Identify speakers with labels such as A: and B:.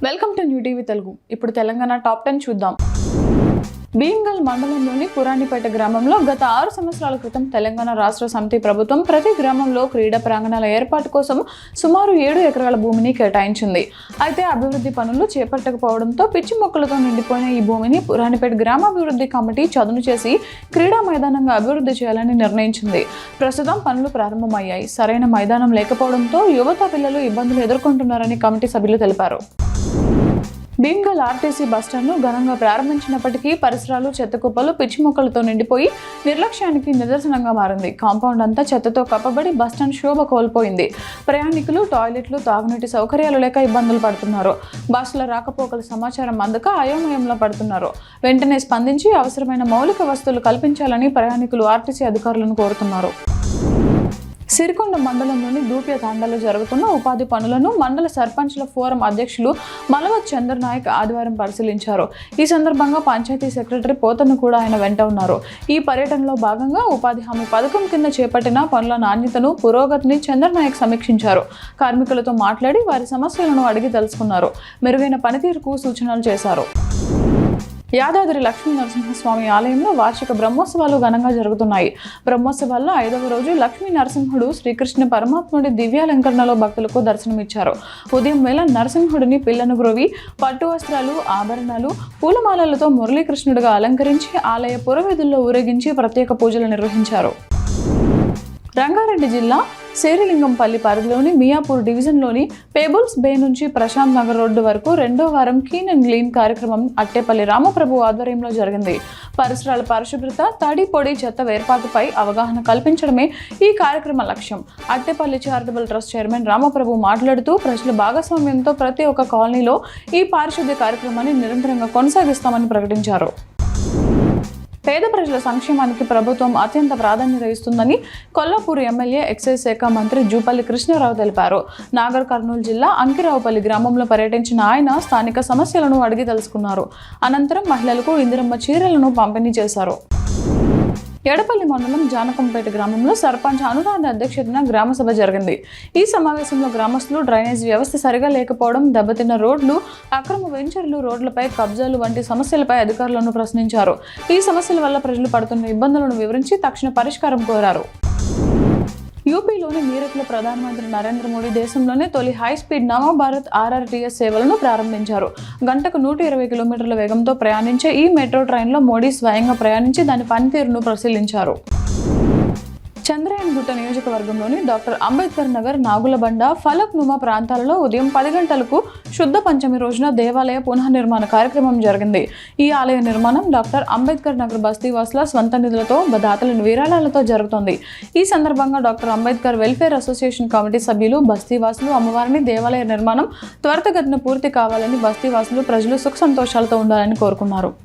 A: Welcome to new TV Telugu. ఇప్పుడు Telangana top 10 చూద్దాం. భీమ్గల్ మండలంలోని పురాణిపేట గ్రామంలో గత 6 సంవత్సరాల క్రితం తెలంగాణ రాష్ట్ర సమితి ప్రభుత్వం ప్రతి గ్రామంలో క్రీడా ప్రాంగణాల ఏర్పాటు కోసం సుమారు 7 ఎకరాల భూమిని కేటాయించింది. అయితే అభివృద్ధి పనులు చేపట్టకపోవడంతో పిచ్చి మొక్కలతో నిండిపోయిన ఈ భూమిని పురాణిపేట గ్రామాభివృద్ధి కమిటీ చదును చేసి క్రీడా మైదానంగా అభివృద్ధి చేయాలని నిర్ణయించింది. ప్రస్తుతం పనులు ప్రారంభమయ్యాయి. సరైన మైదానం లేకపోవడంతో యువత పిల్లలు ఇబ్బందులు ఎదుర్కొంటున్నారని కమిటీ సభ్యులు తెలిపారు. భీమ్గల్ ఆర్టీసీ బస్టాండ్ను ఘనంగా ప్రారంభించినప్పటికీ పరిసరాలు చెత్తకుప్పలు పిచ్చి మొక్కలతో నిండిపోయి నిర్లక్ష్యానికి నిదర్శనంగా మారింది. కాంపౌండ్ అంతా చెత్తతో కప్పబడి బస్టాండ్ శోభ కోల్పోయింది. ప్రయాణికులు టాయిలెట్లు, తాగునీటి సౌకర్యాలు లేక ఇబ్బందులు పడుతున్నారు. బస్సుల రాకపోకల సమాచారం అందక అయోమయంలో పడుతున్నారు. వెంటనే స్పందించి అవసరమైన మౌలిక వస్తువులు కల్పించాలని ప్రయాణికులు ఆర్టీసీ అధికారులను కోరుతున్నారు. సిరికొండ మండలంలోని దూప్య తాండాలో జరుగుతున్న ఉపాధి పనులను మండల సర్పంచ్ల ఫోరం అధ్యక్షులు మలవత్ చంద్రనాయక్ ఆదివారం పరిశీలించారు. ఈ సందర్భంగా పంచాయతీ సెక్రటరీ పోతను కూడా ఆయన వెంట ఉన్నారు. ఈ పర్యటనలో భాగంగా ఉపాధి హామీ పథకం కింద చేపట్టిన పనుల నాణ్యతను, పురోగతిని చంద్రనాయక్ సమీక్షించారు. కార్మికులతో మాట్లాడి వారి సమస్యలను అడిగి తెలుసుకున్నారు. మెరుగైన పనితీరుకు సూచనలు చేశారు. యాదాద్రి లక్ష్మీ నరసింహస్వామి ఆలయంలో వార్షిక బ్రహ్మోత్సవాలు ఘనంగా జరుగుతున్నాయి. బ్రహ్మోత్సవాల్లో 5వ రోజు లక్ష్మీ నరసింహుడు శ్రీకృష్ణ పరమాత్ముడి దివ్యాలంకరణలో భక్తులకు దర్శనమిచ్చారు. ఉదయం వేళ నరసింహుడిని పిల్లను గ్రోవి పట్టు వస్త్రాలు, ఆభరణాలు, పూలమాలలతో మురళీకృష్ణుడిగా అలంకరించి ఆలయ పురవీధుల్లో ఊరేగించి ప్రత్యేక పూజలు నిర్వహించారు. రంగారెడ్డి జిల్లా శేరిలింగంపల్లి పరిధిలోని మియాపూర్ డివిజన్లోని పేబుల్స్ బే నుంచి ప్రశాంత్ నగర్ రోడ్డు వరకు 2వ వారం క్లీన్ అండ్ గ్లీన్ కార్యక్రమం అట్టేపల్లి రామప్రభు ఆధ్వర్యంలో జరిగింది. పరిసరాల పరిశుభ్రత, తడి పొడి చెత్త వేర్పాటుపై అవగాహన కల్పించడమే ఈ కార్యక్రమ లక్ష్యం. అట్టేపల్లి చారిటబుల్ ట్రస్ట్ చైర్మన్ రామప్రభు మాట్లాడుతూ ప్రజల భాగస్వామ్యంతో ప్రతి ఒక్క కాలనీలో ఈ పారిశుద్ధ్య కార్యక్రమాన్ని నిరంతరంగా కొనసాగిస్తామని ప్రకటించారు. పేద ప్రజల సంక్షేమానికి ప్రభుత్వం అత్యంత ప్రాధాన్యత ఇస్తుందని కొల్లాపూర్ ఎమ్మెల్యే ఎక్సైజ్ శాఖ మంత్రి జూపల్లి కృష్ణారావు తెలిపారు. నాగర్ కర్నూలు జిల్లా అంకిరావుపల్లి గ్రామంలో పర్యటించిన ఆయన స్థానిక సమస్యలను అడిగి తెలుసుకున్నారు. అనంతరం మహిళలకు ఇందిరమ్మ చీరలను పంపిణీ చేశారు. ఎడపల్లి మండలం జానకంపేట గ్రామంలో సర్పంచ్ అనురాధ అధ్యక్షతన గ్రామసభ జరిగింది. ఈ సమావేశంలో గ్రామస్తులు డ్రైనేజ్ వ్యవస్థ సరిగా లేకపోవడం, దెబ్బతిన్న రోడ్లు, అక్రమ వెంచర్లు, రోడ్లపై కబ్జాలు వంటి సమస్యలపై అధికారులను ప్రశ్నించారు. ఈ సమస్యల వల్ల ప్రజలు పడుతున్న ఇబ్బందులను వివరించి తక్షణ పరిష్కారం కోరారు. యూపీలోని మీరట్లో ప్రధానమంత్రి నరేంద్ర మోడీ దేశంలోనే తొలి హైస్పీడ్ నమో భారత్ RRTS సేవలను ప్రారంభించారు. గంటకు 120 కిలోమీటర్ల వేగంతో ప్రయాణించే ఈ మెట్రో ట్రైన్లో మోడీ స్వయంగా ప్రయాణించి దాని పనితీరును పరిశీలించారు. చంద్రయాన్ గుట్ట నియోజకవర్గంలోని డాక్టర్ అంబేద్కర్ నగర్, నాగులబండ, ఫలక్ నుమా ప్రాంతాలలో ఉదయం 10 గంటలకు శుద్ధ పంచమి రోజున దేవాలయ పునఃనిర్మాణ కార్యక్రమం జరిగింది. ఈ ఆలయ నిర్మాణం డాక్టర్ అంబేద్కర్ నగర్ బస్తీవాసుల స్వంత నిధులతో, దాతల విరాళాలతో జరుగుతోంది. ఈ సందర్భంగా doctor Ambedkar welfare association committee సభ్యులు బస్తీవాసులు అమ్మవారిని దేవాలయ నిర్మాణం త్వరితగతిన పూర్తి కావాలని, బస్తీవాసులు ప్రజలు సుఖ సంతోషాలతో ఉండాలని కోరుకున్నారు.